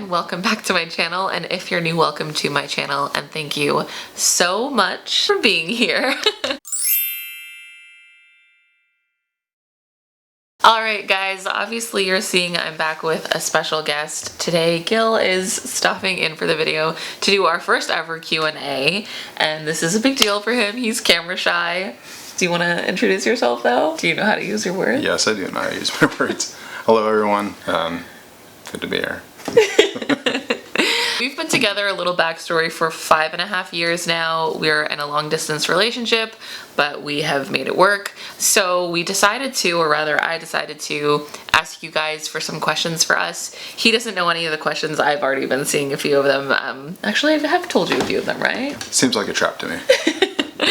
and welcome back to my channel, and if you're new, welcome to my channel and thank you so much for being here. Alright guys, obviously you're seeing I'm back with a special guest. Today Gil is stopping in for the video to do our first ever Q&A, and this is a big deal for him. He's camera shy. Do you want to introduce yourself though? Do you know how to use your words? Yes, I do know how to use my words. Hello everyone, good to be here. We've been together, a little backstory, for 5.5 years now. We're in a long distance relationship, but we have made it work. So we decided to, or rather I decided to, ask you guys for some questions for us. He doesn't know any of the questions. I've already been seeing a few of them. Actually, I have told you a few of them, right? Seems like a trap to me.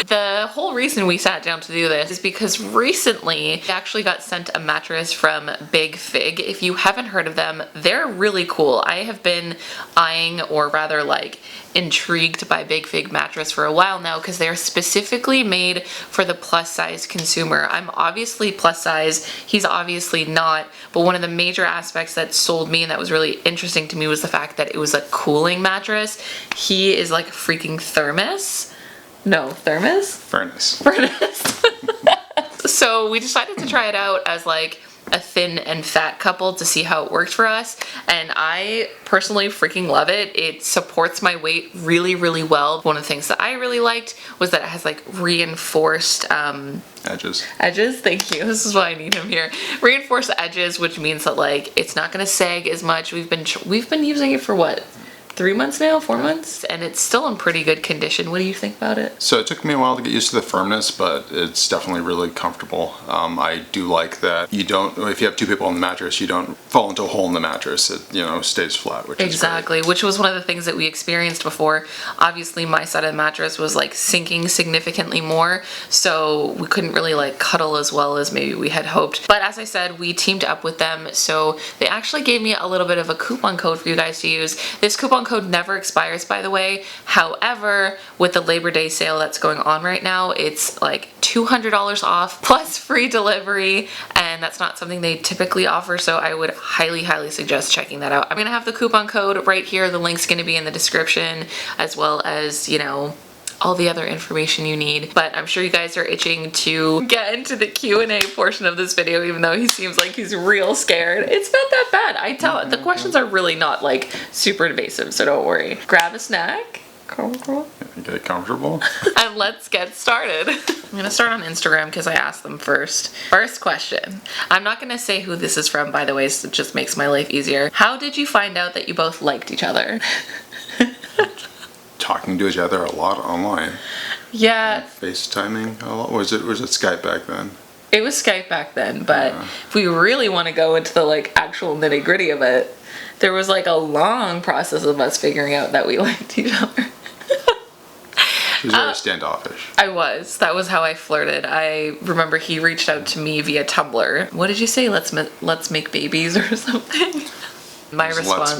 The whole reason we sat down to do this is because recently we actually got sent a mattress from Big Fig. If you haven't heard of them, they're really cool. I have been eyeing, or rather like intrigued by Big Fig Mattress for a while now because they're specifically made for the plus size consumer. I'm obviously plus size, he's obviously not, but one of the major aspects that sold me and that was really interesting to me was the fact that it was a cooling mattress. He is like a freaking thermos. No, thermos? Furnace. Furnace. So we decided to try it out as like a thin and fat couple to see how it worked for us, and I personally freaking love it. It supports my weight really, really well. One of the things that I really liked was that it has like reinforced edges. Thank you. This is why I need him here. Reinforced edges, which means that like it's not gonna sag as much. We've been using it for what? 3 months now, 4 months, and it's still in pretty good condition. What do you think about it? So it took me a while to get used to the firmness, but it's definitely really comfortable. I do like that you don't, if you have two people on the mattress, you don't fall into a hole in the mattress. It, you know, stays flat, which is great. Which was one of the things that we experienced before. Obviously my side of the mattress was like sinking significantly more, so we couldn't really like cuddle as well as maybe we had hoped. But as I said, we teamed up with them, so they actually gave me a little bit of a coupon code for you guys to use. This coupon code never expires, by the way. However, with the Labor Day sale that's going on right now, it's like $200 off plus free delivery, and that's not something they typically offer, so I would highly, highly suggest checking that out. I'm gonna have the coupon code right here. The link's gonna be in the description, as well as, you know, all the other information you need. But I'm sure you guys are itching to get into the Q&A portion of this video, even though he seems like he's real scared. It's not that bad. I tell the questions are really not like super invasive, so don't worry. Grab a snack. Get comfortable. And let's get started. I'm gonna start on Instagram because I asked them first. First question. I'm not gonna say who this is from, by the way, so it just makes my life easier. How did you find out that you both liked each other? Talking to each other a lot online. Yeah. FaceTiming a lot. Was it Skype back then? It was Skype back then, but if we really want to go into the like actual nitty gritty of it, there was like a long process of us figuring out that we liked each other. She was very standoffish. I was. That was how I flirted. I remember he reached out to me via Tumblr. What did you say? Let's make babies or something? My response,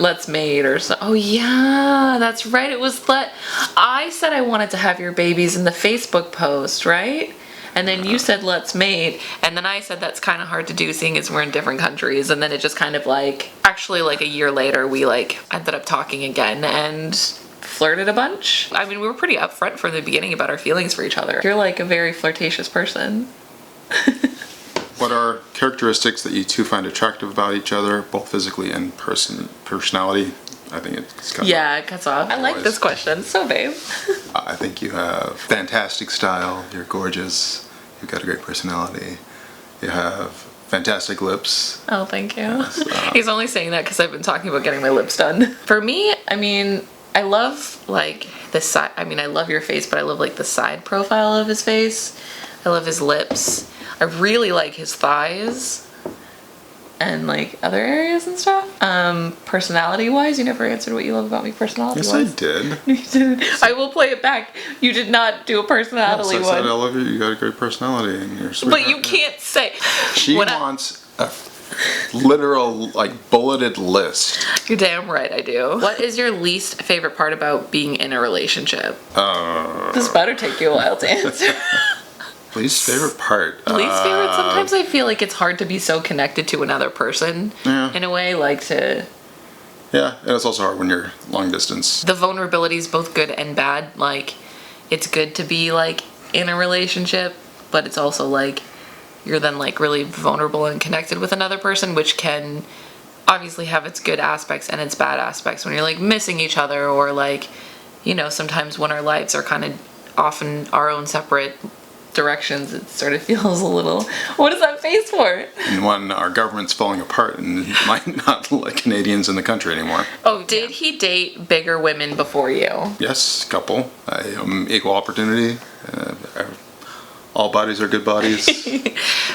let's mate or so. Oh yeah, that's right. It was I said I wanted to have your babies in the Facebook post, right? And then you said let's mate, and then I said that's kind of hard to do seeing as we're in different countries. And then it just kind of like, actually like a year later, we like ended up talking again and flirted a bunch. I mean, we were pretty upfront from the beginning about our feelings for each other. You're like a very flirtatious person. What are characteristics that you two find attractive about each other, both physically and personality? I think it's kind of... Yeah, it cuts off. I like this question. So, babe. I think you have fantastic style. You're gorgeous. You've got a great personality. You have fantastic lips. Oh, thank you. Yes, he's only saying that because I've been talking about getting my lips done. For me, I mean, I love like the side. I mean, I love your face, but I love like the side profile of his face. I love his lips. I really like his thighs and like other areas and stuff. Personality wise, you never answered what you love about me personality wise. Yes, I did. You did. I will play it back. You did not do a personality one. I said I love you. You got a great personality and you're sweet. But you can't say. She wants a literal like bulleted list. You're damn right I do. What is your least favorite part about being in a relationship? This better take you a while to answer. Least favorite part? Least favorite? Sometimes I feel like it's hard to be so connected to another person in a way, like to Yeah, and it's also hard when you're long distance. The vulnerability is both good and bad. Like, it's good to be like in a relationship, but it's also like you're then like really vulnerable and connected with another person, which can obviously have its good aspects and its bad aspects when you're like missing each other, or like, you know, sometimes when our lives are kind of often our own separate directions, it sort of feels a little, what is that face for? And when our government's falling apart and might not like Canadians in the country anymore. Oh, did he date bigger women before you? Yes, couple. Equal opportunity. All bodies are good bodies.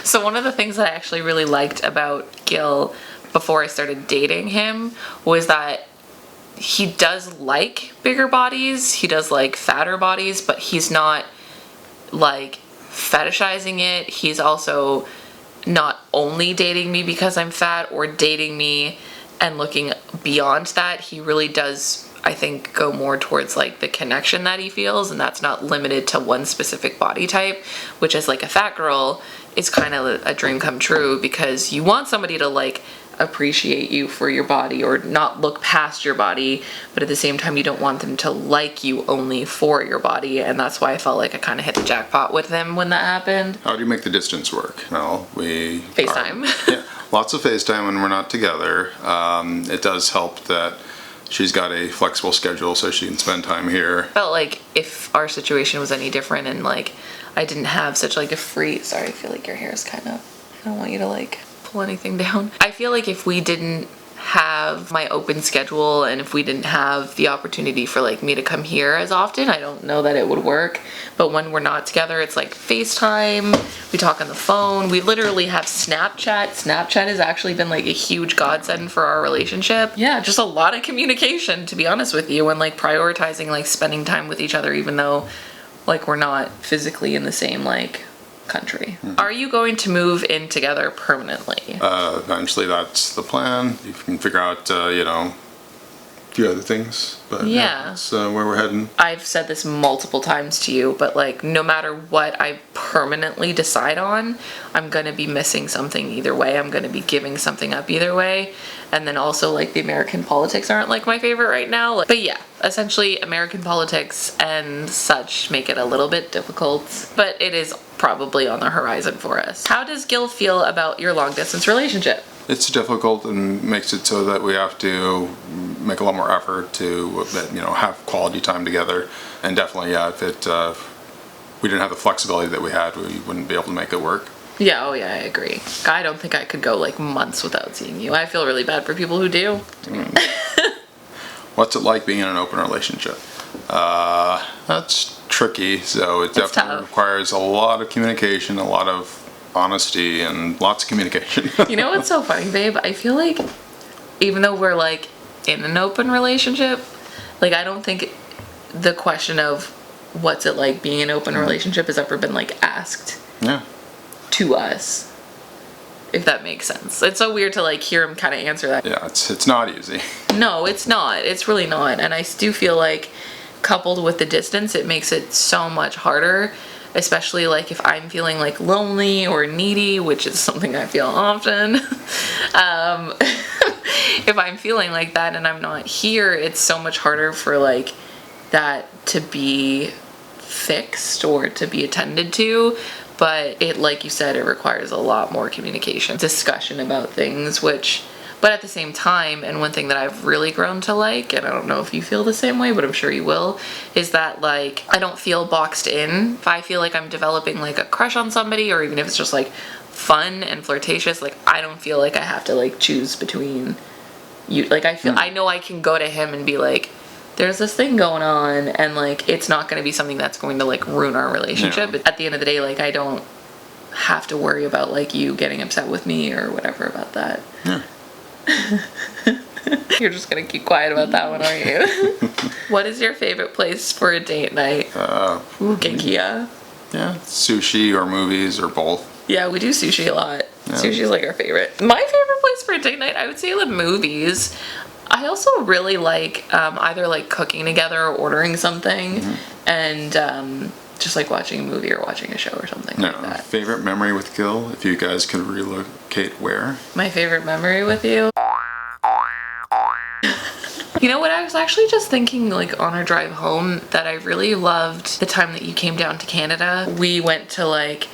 So one of the things that I actually really liked about Gil before I started dating him was that he does like bigger bodies, he does like fatter bodies, but he's not like fetishizing it. He's also not only dating me because I'm fat or dating me and looking beyond that. He really does, I think, go more towards like the connection that he feels, and that's not limited to one specific body type, which is like a fat girl is kind of a dream come true, because you want somebody to like appreciate you for your body or not look past your body, but at the same time you don't want them to like you only for your body. And that's why I felt like I kind of hit the jackpot with him when that happened. How do you make the distance work? Well, we FaceTime. Yeah, lots of FaceTime when we're not together. It does help that she's got a flexible schedule so she can spend time here. Felt like if our situation was any different and like I didn't have such like a free, sorry, I feel like your hair is kind of, I don't want you to like pull anything down. I feel like if we didn't have my open schedule and if we didn't have the opportunity for like me to come here as often, I don't know that it would work. But when we're not together, it's like FaceTime, we talk on the phone, we literally have Snapchat. Snapchat has actually been like a huge godsend for our relationship. Yeah, just a lot of communication, to be honest with you, and like prioritizing like spending time with each other even though like we're not physically in the same like country. Are you going to move in together permanently? Eventually, that's the plan. You can figure out, you know, a few other things, but Yeah. that's where we're heading. I've said this multiple times to you, but like no matter what I permanently decide on, I'm gonna be missing something either way. I'm gonna be giving something up either way. And then also like the American politics aren't like my favorite right now. But yeah, essentially American politics and such make it a little bit difficult, but it is probably on the horizon for us. How does Gil feel about your long distance relationship? It's difficult and makes it so that we have to make a lot more effort to, you know, have quality time together. And definitely, yeah, if we didn't have the flexibility that we had, we wouldn't be able to make it work. Yeah, oh yeah, I agree. I don't think I could go like months without seeing you. I feel really bad for people who do. What's it like being in an open relationship? That's tricky, so it definitely tough. requires a lot of communication, a lot of honesty, and lots of communication. You know what's so funny, babe? I feel like even though we're like in an open relationship, like I don't think the question of what's it like being in an open relationship has ever been like asked Yeah. to us, if that makes sense. It's so weird to like hear him kind of answer that. Yeah, it's not easy. No, it's not. It's really not. And I do feel like coupled with the distance, it makes it so much harder, especially like if I'm feeling like lonely or needy, which is something I feel often. If I'm feeling like that and I'm not here, it's so much harder for like that to be fixed or to be attended to. But it, like you said, it requires a lot more communication, discussion about things, but at the same time, and one thing that I've really grown to like, and I don't know if you feel the same way, but I'm sure you will, is that like I don't feel boxed in. If I feel like I'm developing like a crush on somebody, or even if it's just like fun and flirtatious, like I don't feel like I have to like choose between you. Like I know I can go to him and be like, there's this thing going on, and like it's not going to be something that's going to like ruin our relationship. Yeah. At the end of the day, like I don't have to worry about like you getting upset with me or whatever about that. Yeah. You're just gonna keep quiet about that one, aren't you? What is your favorite place for a date night? Ooh, kinky, yeah. Yeah, sushi or movies or both. Yeah, we do sushi a lot. Yeah. Sushi's like our favorite. My favorite place for a date night, I would say the movies. I also really like either like cooking together or ordering something, and just like watching a movie or watching a show or something like that. Favorite memory with Gil, if you guys could relocate where? My favorite memory with you? You know what? I was actually just thinking, like, on our drive home, that I really loved the time that you came down to Canada. We went to, like,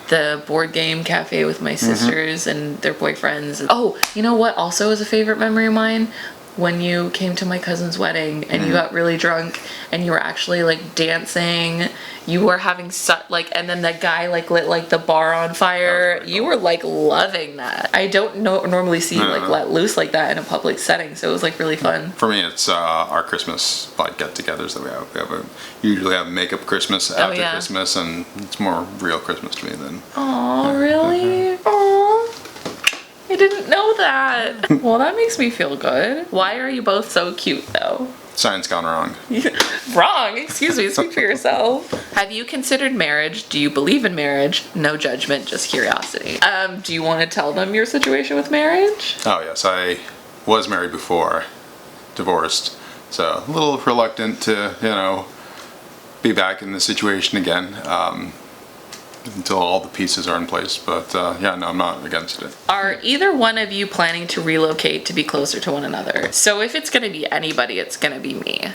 the board game cafe with my sisters and their boyfriends. Oh, you know what also is a favorite memory of mine? When you came to my cousin's wedding and you got really drunk and you were actually, like, dancing. You were having and then that guy, like, lit, like, the bar on fire. Cool. You were, like, loving that. I don't normally see you, like, let loose like that in a public setting, so it was, like, really fun. For me, it's our Christmas, like, get-togethers that we have. Usually have makeup Christmas after Christmas, and it's more real Christmas to me than... Oh, really? Aw. I didn't know that. Well, that makes me feel good. Why are you both so cute, though? Science gone wrong. Wrong? Excuse me, speak for yourself. Have you considered marriage? Do you believe in marriage? No judgment, just curiosity. Do you want to tell them your situation with marriage? Oh, yes. I was married before, divorced. So a little reluctant to, be back in the situation again. Until all the pieces are in place, but no, I'm not against it. Are either one of you planning to relocate to be closer to one another? So if it's gonna be anybody, it's gonna be me.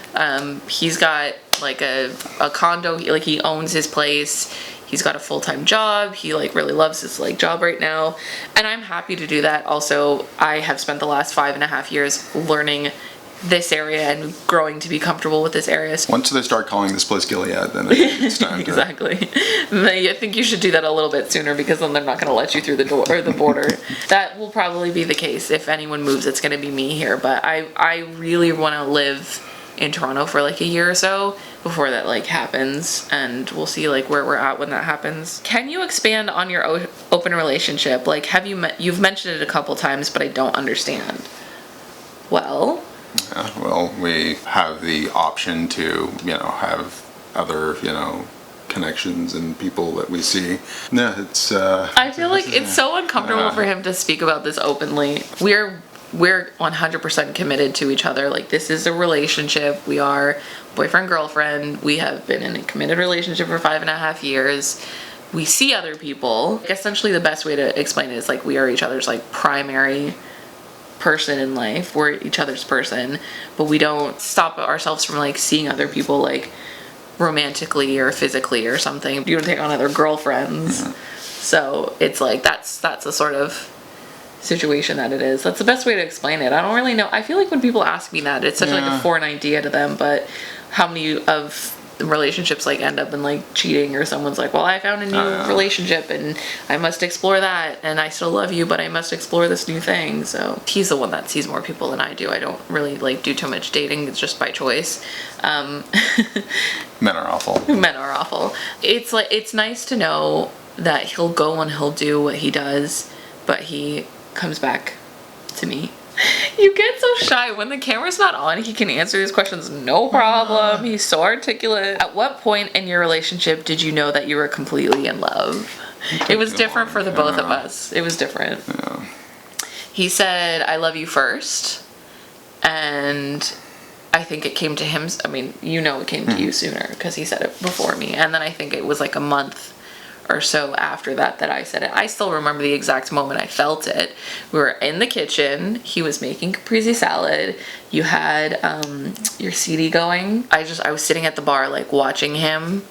He's got like a condo, he owns his place. He's got a full-time job. He like really loves his like job right now, and I'm happy to do that. Also, I have spent the last 5.5 years learning this area and growing to be comfortable with this area. Once they start calling this place Gilead, then it's time to... Exactly. I think you should do that a little bit sooner, because then they're not going to let you through the door or the border. That will probably be the case. If anyone moves, it's going to be me here. But I really want to live in Toronto for like a year or so before that like happens, and we'll see like where we're at when that happens. Can you expand on your open relationship? Like, you've mentioned it a couple times, but I don't understand. Well, we have the option to, have other, connections and people that we see. No, it's... I feel like it's so uncomfortable for him to speak about this openly. We're 100% committed to each other. Like, this is a relationship. We are boyfriend, girlfriend. We have been in a committed relationship for 5.5 years. We see other people. Essentially, the best way to explain it is like we are each other's like primary person in life. We're each other's person, but we don't stop ourselves from like seeing other people like romantically or physically or something. You don't take on other girlfriends. So it's like that's the sort of situation that it is. That's the best way to explain it. I don't really know. I feel like when people ask me that, it's such like a foreign idea to them, but how many of the relationships like end up in like cheating, or someone's like, well, I found a new relationship and I must explore that, and I still love you, but I must explore this new thing. So he's the one that sees more people than I do. I don't really like do too much dating. It's just by choice. Men are awful. Men are awful. It's like, it's nice to know that he'll go and he'll do what he does, but he comes back to me. You get so shy. When the camera's not on, he can answer these questions no problem. He's so articulate. At what point in your relationship did you know that you were completely in love? It was different for the both of us. It was different. Yeah. He said, I love you first. And I think it came to him. I mean, it came to you sooner because he said it before me. And then I think it was like a month or so after that I said it. I still remember the exact moment I felt it. We were in the kitchen. He was making caprese salad. You had your CD going. I was sitting at the bar like watching him,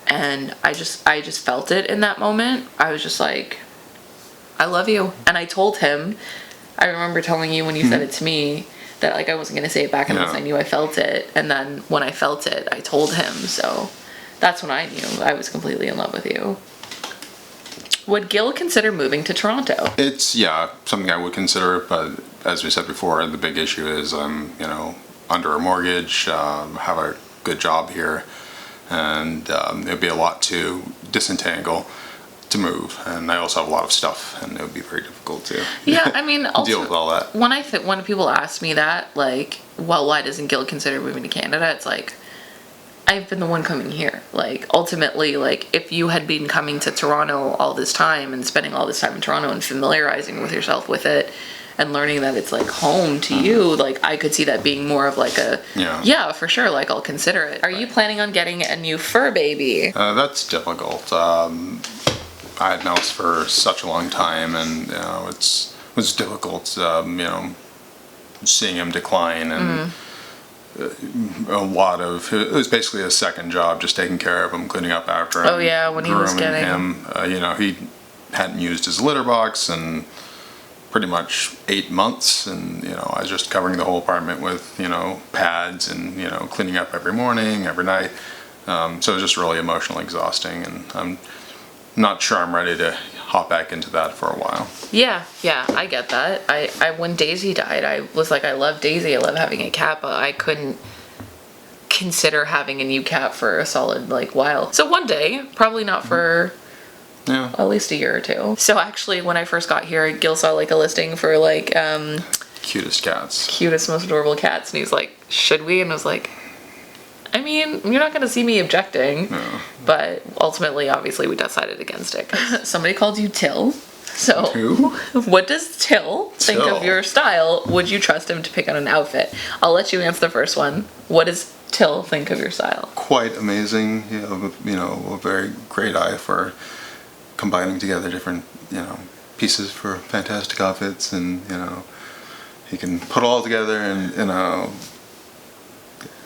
and I just felt it in that moment. I was just like, I love you. And I told him, I remember telling you when you said it to me that like I wasn't going to say it back unless I knew I felt it. And then when I felt it, I told him. So that's when I knew I was completely in love with you. Would Gil consider moving to Toronto? It's, something I would consider, but as we said before, the big issue is I'm, under a mortgage, have a good job here, and it'd be a lot to disentangle to move, and I also have a lot of stuff, and it would be very difficult to deal with all that. When people ask me that, like, well, why doesn't Gil consider moving to Canada? It's like, I've been the one coming here. Like, ultimately, like, if you had been coming to Toronto all this time and spending all this time in Toronto and familiarizing with yourself with it and learning that it's like home to you, like, I could see that being more of like a, for sure, like, I'll consider it. Are you planning on getting a new fur baby? That's difficult. I had Mouse for such a long time, and, it was difficult, seeing him decline, and it was basically a second job, just taking care of him, cleaning up after him. Oh yeah, when he was grooming getting him. He hadn't used his litter box in pretty much 8 months, and I was just covering the whole apartment with pads and cleaning up every morning, every night. So it was just really emotionally exhausting, and I'm not sure I'm ready to hop back into that for a while. Yeah, I get that. I when Daisy died, I was like, I love Daisy, I love having a cat, but I couldn't consider having a new cat for a solid while. So one day, probably not for at least a year or two. So actually, when I first got here, Gil saw a listing for Cutest cats. Cutest, most adorable cats, and he's like, should we? And I was like, I mean, you're not going to see me objecting. No. But ultimately, obviously, we decided against it. Somebody called you Till. So, Who? What does Till think of your style? Would you trust him to pick out an outfit? I'll let you answer the first one. What does Till think of your style? Quite amazing. A very great eye for combining together different, pieces for fantastic outfits, and he can put it all together and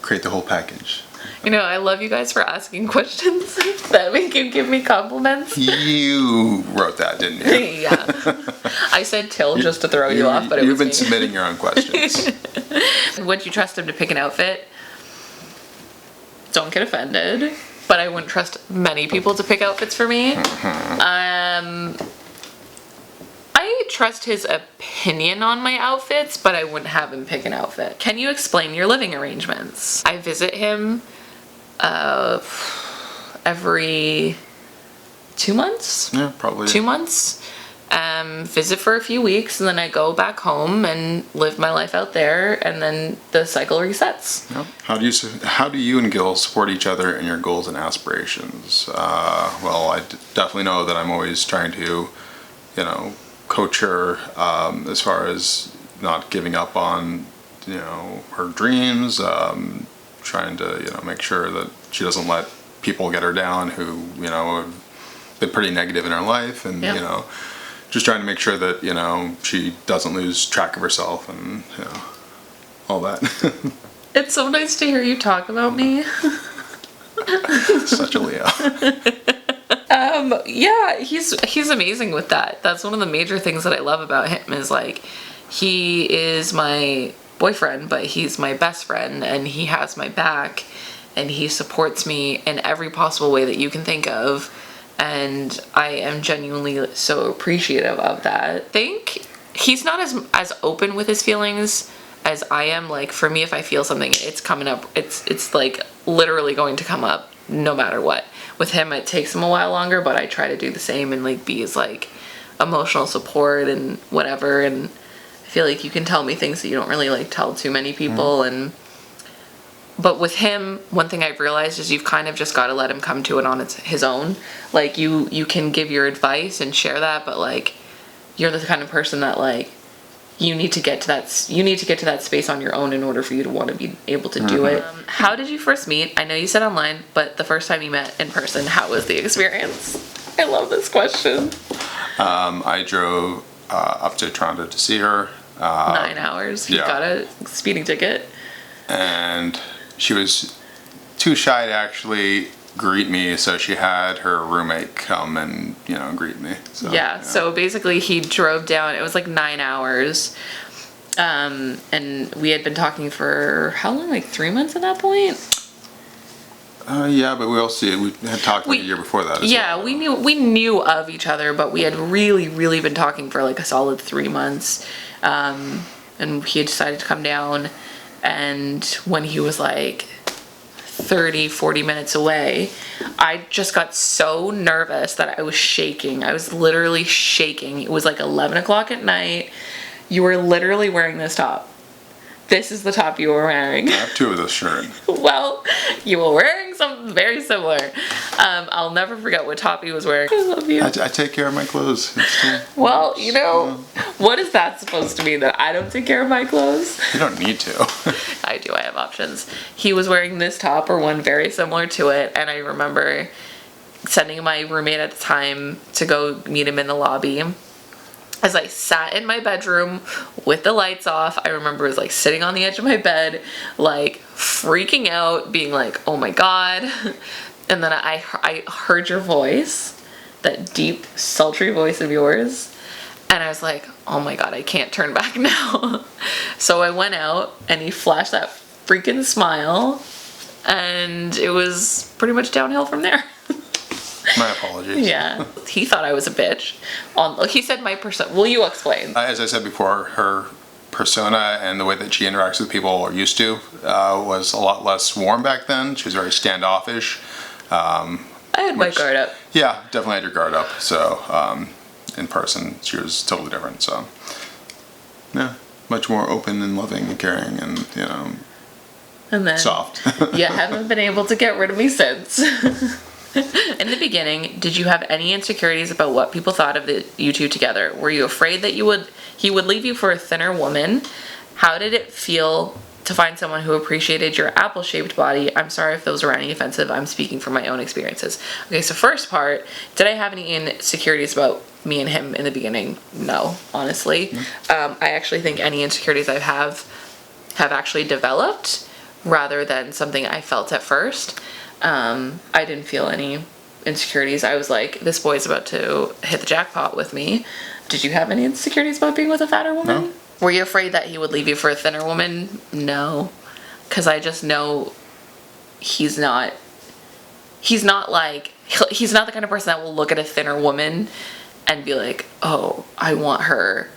create the whole package. I love you guys for asking questions that make you give me compliments. You wrote that, didn't you? Yeah. I said Till just to throw you off, but you've been submitting your own questions. Would you trust him to pick an outfit? Don't get offended, but I wouldn't trust many people to pick outfits for me. I trust his opinion on my outfits, but I wouldn't have him pick an outfit. Can you explain your living arrangements? I visit him every 2 months. Yeah, probably 2 months. Visit for a few weeks, and then I go back home and live my life out there, and then the cycle resets. Yeah. How do you and Gil support each other in your goals and aspirations? Well, I definitely know that I'm always trying to, coach her as far as not giving up on, her dreams, trying to, make sure that she doesn't let people get her down who, have been pretty negative in her life, and, just trying to make sure that, she doesn't lose track of herself and, all that. It's so nice to hear you talk about me. Such a Leo. Yeah, he's amazing with that. That's one of the major things that I love about him is he is my boyfriend, but he's my best friend, and he has my back, and he supports me in every possible way that you can think of, and I am genuinely so appreciative of that. I think he's not as open with his feelings as I am. For me, if I feel something, it's coming up. It's literally going to come up no matter what. With him, it takes him a while longer, but I try to do the same and be his emotional support and whatever. And I feel like you can tell me things that you don't really tell too many people. But with him, one thing I've realized is you've kind of just got to let him come to it on his own. You can give your advice and share that, but you're the kind of person that you need to get to that space on your own in order for you to want to be able to do it. How did you first meet? I know you said online, but the first time you met in person, how was the experience? I love this question. I drove up to Toronto to see her. 9 hours. You got a speeding ticket. And she was too shy to actually greet me, so she had her roommate come and greet me. So basically he drove down. It was 9 hours, and we had been talking for how long? 3 months at that point. Yeah, but we had talked a year before that as well. we knew of each other, but we had really been talking for a solid 3 months, and he had decided to come down, and when he was 30-40 minutes away, I just got so nervous that I was shaking. I was literally shaking. It was 11 o'clock at night. You were literally wearing this top. This is the top you were wearing. I have two of this shirt. Well, you were wearing something very similar. I'll never forget what top he was wearing. I love you. I take care of my clothes. Well, what is that supposed to mean, that I don't take care of my clothes? You don't need to. I do. I have options. He was wearing this top or one very similar to it, and I remember sending my roommate at the time to go meet him in the lobby. as I sat in my bedroom with the lights off. I remember was like sitting on the edge of my bed, like freaking out, being like, oh my God. And then I heard your voice, that deep, sultry voice of yours. And I was like, oh my God, I can't turn back now. So I went out and he flashed that freaking smile, and it was pretty much downhill from there. My apologies. Yeah. He thought I was a bitch. He said my persona. Will you explain? As I said before, her persona and the way that she interacts with people or used to was a lot less warm back then. She was very standoffish. I had my guard up. Yeah, definitely had your guard up. So in person, she was totally different. So yeah, much more open and loving and caring and, And then soft. you haven't been able to get rid of me since. In the beginning, did you have any insecurities about what people thought of you two together? Were you afraid that he would leave you for a thinner woman? How did it feel to find someone who appreciated your apple-shaped body? I'm sorry if those were any offensive. I'm speaking from my own experiences. Okay, so first part, did I have any insecurities about me and him in the beginning? No, honestly. I actually think any insecurities I have actually developed rather than something I felt at first. I didn't feel any insecurities. I was like, this boy's about to hit the jackpot with me. Did you have any insecurities about being with a fatter woman? No. Were you afraid that he would leave you for a thinner woman? No. Because I just know he's not the kind of person that will look at a thinner woman and be like, oh, I want her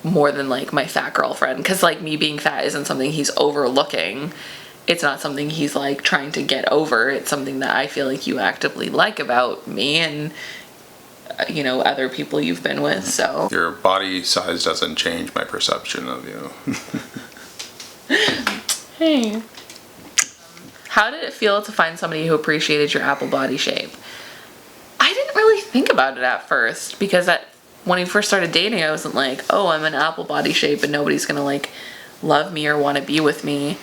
more than like my fat girlfriend. Because like me being fat isn't something he's overlooking. It's not something he's like trying to get over. It's something that I feel like you actively like about me and other people you've been with. So Your body size doesn't change my perception of you. hey, how did it feel to find somebody who appreciated your apple body shape? I didn't really think about it at first, because when we first started dating, I wasn't like, oh, I'm an apple body shape and nobody's gonna like love me or want to be with me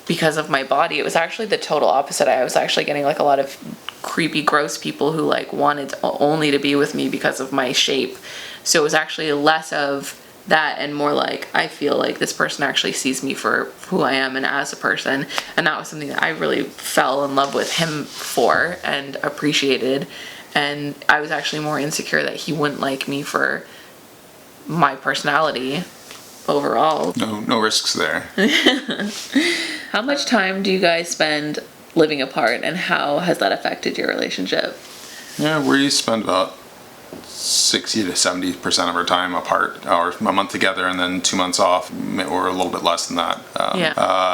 because of my body. It was actually the total opposite. I was actually getting like a lot of creepy, gross people who like wanted only to be with me because of my shape. So it was actually less of that and more like, I feel like this person actually sees me for who I am and as a person. And that was something that I really fell in love with him for and appreciated. And I was actually more insecure that he wouldn't like me for my personality overall. No risks there. How much time do you guys spend living apart, and how has that affected your relationship? Yeah, we spend about 60 to 70% of our time apart, or a month together and then 2 months off, or a little bit less than that.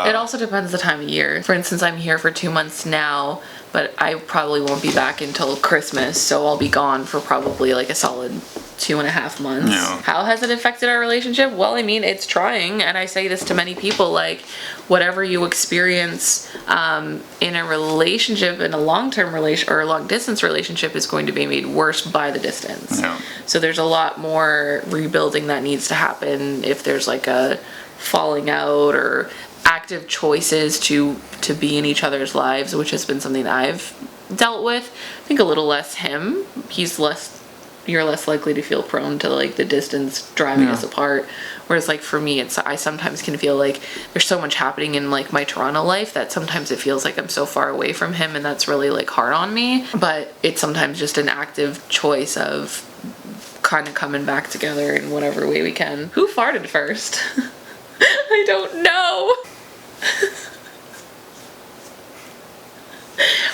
It also depends the time of year. For instance, I'm here for 2 months now, but I probably won't be back until Christmas, so I'll be gone for probably like a solid 2.5 months. Yeah. How has it affected our relationship? Well, I mean, it's trying, and I say this to many people, like, whatever you experience in a relationship, in a long-term relation or a long-distance relationship, is going to be made worse by the distance. Yeah. So there's a lot more rebuilding that needs to happen if there's like a falling out or active choices to be in each other's lives, which has been something that I've dealt with. I think a little less him. You're less likely to feel prone to like the distance driving us apart. Whereas like for me, I sometimes can feel like there's so much happening in like my Toronto life that sometimes it feels like I'm so far away from him, and that's really like hard on me. But it's sometimes just an active choice of kind of coming back together in whatever way we can. Who farted first? I don't know.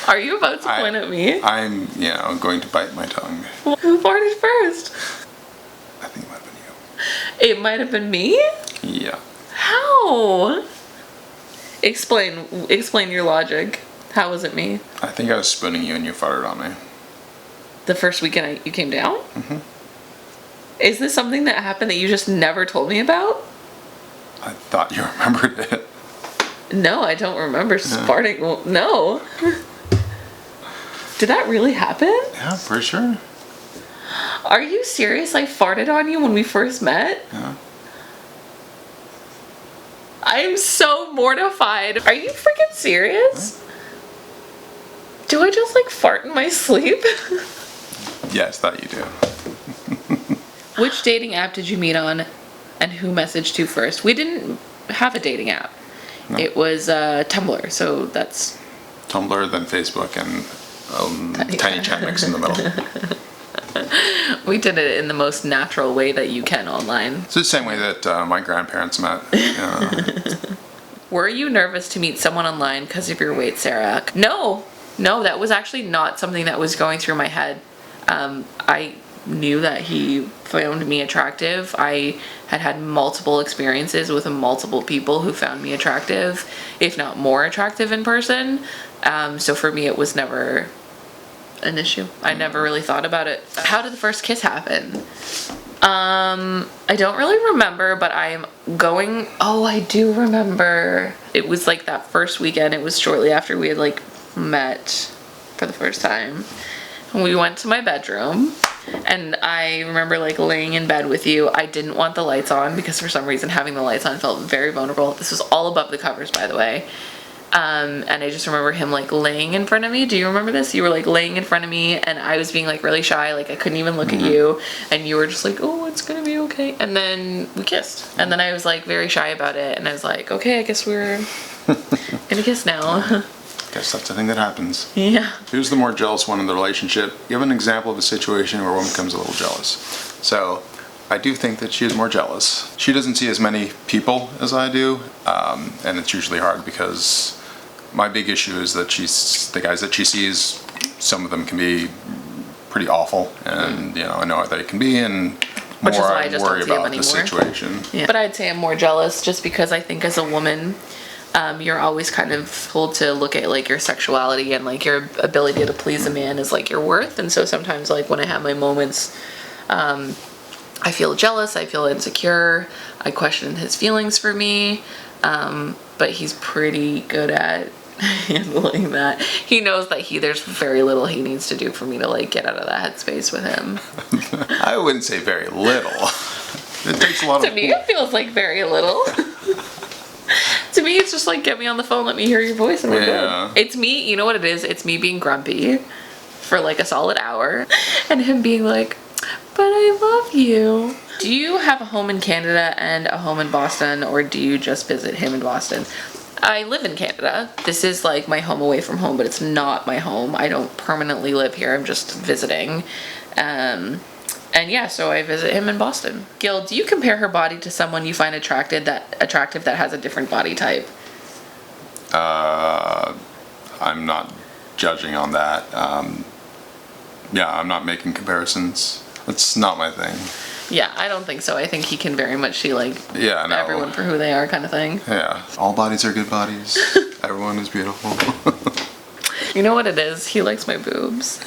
Are you about to point at me? I'm going to bite my tongue. Who farted first? I think it might have been It might have been me? you. Yeah. How? Explain your logic. How was it me? I think I was spooning you and you farted on me. The first weekend you came down? Mm-hmm. Is this something that happened that you just never told me about? I thought you remembered it. No, I don't remember farting. Well, no. Did that really happen? Yeah, for sure. Are you serious? I farted on you when we first met? Yeah. I am so mortified. Are you freaking serious? Do I just like fart in my sleep? Yes, that you do. Which dating app did you meet on, and who messaged you first? We didn't have a dating app. No. It was Tumblr, so that's... Tumblr, then Facebook, and Tiny Chat Mix in the middle. We did it in the most natural way that you can online. It's the same way that my grandparents met. Were you nervous to meet someone online because of your weight, Sarah? No, that was actually not something that was going through my head. I knew that he found me attractive. I had multiple experiences with multiple people who found me attractive, if not more attractive in person. So for me, it was never an issue. I never really thought about it. How did the first kiss happen? I don't really remember, but I do remember. It was like that first weekend. It was shortly after we had like met for the first time. We went to my bedroom, and I remember like laying in bed with you. I didn't want the lights on because for some reason having the lights on felt very vulnerable. This was all above the covers, by the way. And I just remember him like laying in front of me. Do you remember this? You were like laying in front of me, and I was being like really shy, like I couldn't even look at you, and you were just like, oh, it's gonna be okay. And then we kissed, and then I was like very shy about it, and I was like, okay, I guess we're gonna kiss now. Guess that's the thing that happens. Yeah. Who's the more jealous one in the relationship? Give an example of a situation where one becomes a little jealous. So I do think that she is more jealous. She doesn't see as many people as I do, and it's usually hard because my big issue is that the guys that she sees, some of them can be pretty awful, and I know how they can be, and Which is more why I I just worry don't see him about the anymore. situation. Yeah. But I'd say I'm more jealous just because I think as a woman, you're always kind of told to look at like your sexuality and like your ability to please a man as like your worth. And so sometimes like when I have my moments, I feel jealous, I feel insecure, I question his feelings for me, but he's pretty good at handling that. He knows that there's very little he needs to do for me to like get out of that headspace with him. I wouldn't say very little. It takes a lot To me, it feels like very little. To me, it's just like, get me on the phone, let me hear your voice, and we're good. It's me, you know what it is? It's me being grumpy for like a solid hour, and him being like, but I love you. Do you have a home in Canada and a home in Boston, or do you just visit him in Boston? I live in Canada. This is like my home away from home, but it's not my home. I don't permanently live here. I'm just visiting. And yeah, so I visit him in Boston. Gil, do you compare her body to someone you find attractive that has a different body type? I'm not judging on that. I'm not making comparisons. It's not my thing. Yeah, I don't think so. I think he can very much see like everyone for who they are kind of thing. Yeah, all bodies are good bodies. Everyone is beautiful. You know what it is? He likes my boobs.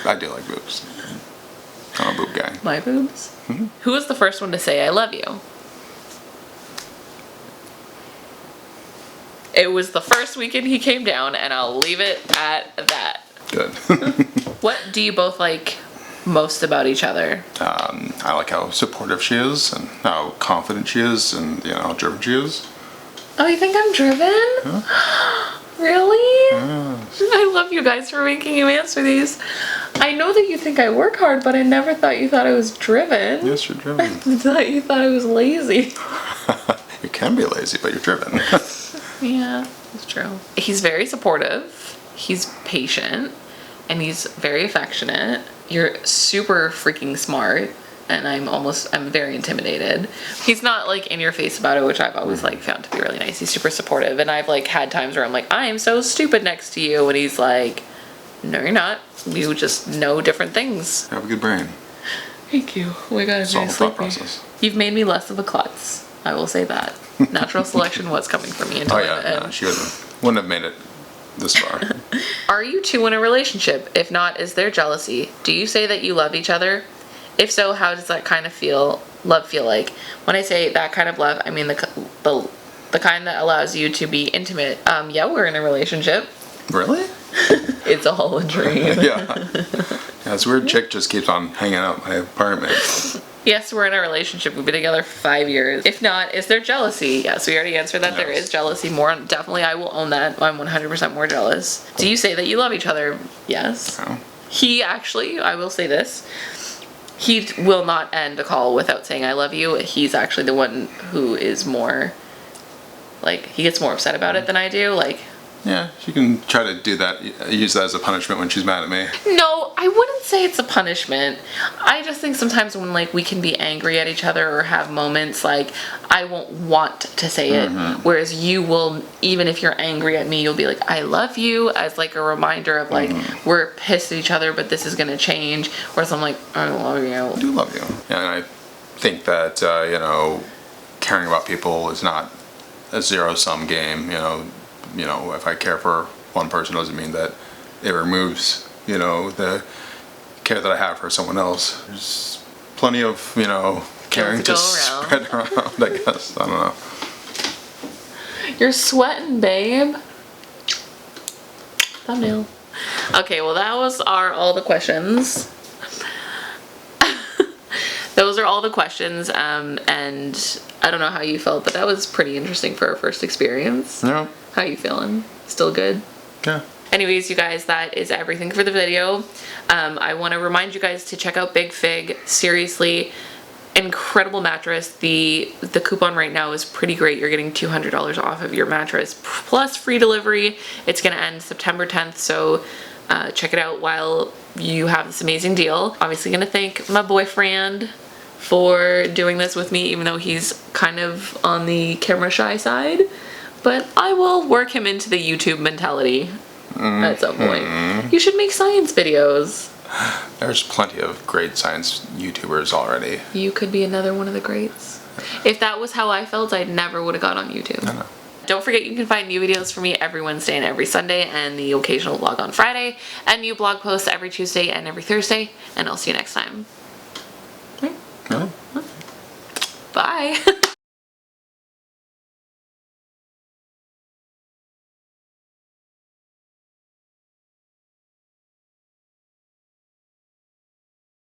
I do like boobs. I'm a boob guy. My boobs? Mm-hmm. Who was the first one to say I love you? It was the first weekend he came down, and I'll leave it at that. Good. What do you both like most about each other? I like how supportive she is, and how confident she is, and how driven she is. Oh, you think I'm driven? Huh? Really? Yes. I love you guys for making you answer these. I know that you think I work hard, but I never thought you thought I was driven. Yes, you're driven. I thought you thought I was lazy. You can be lazy, but you're driven. Yeah, that's true. He's very supportive. He's patient. And he's very affectionate. You're super freaking smart. And I'm very intimidated. He's not like in your face about it, which I've always like found to be really nice. He's super supportive, and I've like had times where I'm like, I am so stupid next to you, and he's like, no, you're not. You just know different things. You have a good brain. Thank you. Oh my god, I'm very sleepy. You've made me less of a klutz. I will say that. Natural selection was coming for me until she wouldn't have made it this far. Are you two in a relationship? If not, is there jealousy? Do you say that you love each other? If so, how does that kind of love feel like? When I say that kind of love, I mean the kind that allows you to be intimate. Yeah, we're in a relationship. Really? It's all a dream. Yeah, this weird chick just keeps on hanging out in my apartment. Yes, we're in a relationship. We've been together for 5 years. If not, is there jealousy? Yes, we already answered that. Yes. There is jealousy. More, definitely, I will own that. I'm 100% more jealous. Do you say that you love each other? Yes. No. He actually, I will say this, he will not end a call without saying I love you. He's actually the one who is more, like, he gets more upset about it than I do. Like, Yeah, she can try to do that, use that as a punishment when she's mad at me. no, I wouldn't say it's a punishment. I just think sometimes when, like, we can be angry at each other or have moments, like, I won't want to say it. Whereas you will, even if you're angry at me, you'll be like, I love you, as, like, a reminder of, like, we're pissed at each other, but this is going to change. Whereas I'm like, I love you. I do love you. Yeah, and I think that, you know, caring about people is not a zero-sum game, you know, if I care for one person doesn't mean that it removes, you know, the care that I have for someone else. There's plenty of, you know, caring to spread around, I guess. I don't know. You're sweating, babe. Thumbnail. Okay, well, that was all the questions. Those are all the questions, and I don't know how you felt, but that was pretty interesting for our first experience. Yeah. How you feeling? Still good? Yeah. Anyways, you guys, that is everything for the video. I want to remind you guys to check out Big Fig. Seriously, incredible mattress. The coupon right now is pretty great. You're getting $200 off of your mattress plus free delivery. It's going to end September 10th, so check it out while you have this amazing deal. Obviously going to thank my boyfriend for doing this with me, even though he's kind of on the camera shy side. But I will work him into the YouTube mentality at some point. You should make science videos. There's plenty of great science YouTubers already. You could be another one of the greats. If that was how I felt, I never would have got on YouTube. I know. Don't forget you can find new videos from me every Wednesday and every Sunday, and the occasional vlog on Friday, and new blog posts every Tuesday and every Thursday, and I'll see you next time. Really? Bye.